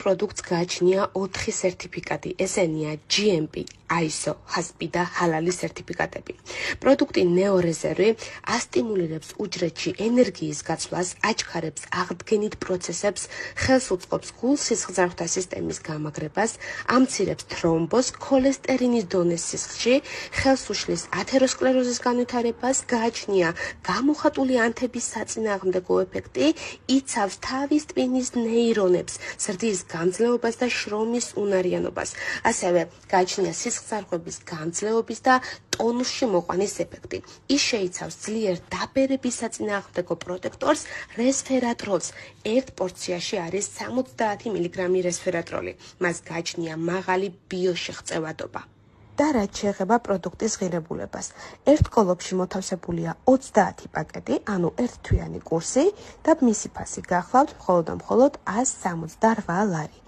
პროდუქტს გააჩნია 4 სერტიფიკატი, ესენია GMP, ISO, HACCP და ჰალალი სერტიფიკატები. პროდუქტი ნეორეზერვი ასტიმულირებს უჯრედში ენერგიის გაცვლას, აჩქარებს აღდგენით პროცესებს, ხელს უწყობს გულ-სისხლძარღვთა სისტემის გამაგრებას, ამცირებს თრომბოს, ქოლესტერინის დონეს სისხლში, ხელს უშლის ათეროსკლეროზის განვითარებას, გააჩნია გამოხატული ანთების საწინააღმდეგო ეფექტი, იცავს თავის ტვინის ნეირონებს, ზრდის გამძლეობას და შრომის უნარიანობას. ასევე გააჩნია სისხლძარღვების გამძლეობის და ტონუსში მოყვანის ეფექტი. ის შეიცავს ძლიერ დაბერების საწინააღმდეგო პროტექტორს რესვერატროლს. ერთ პორციაში არის 70 მგ რესვერატროლი. მას გააჩნია მაღალი ბიოშეღწევადობა. და რაც შეეხება პროდუქტის ღირებულებას. ერთ კოლოფში მოთავსებულია 30 პაკეტი, ანუ ერთთვიანი კურსი და მისი ფასი გახლავთ მხოლოდ 168 ლარი.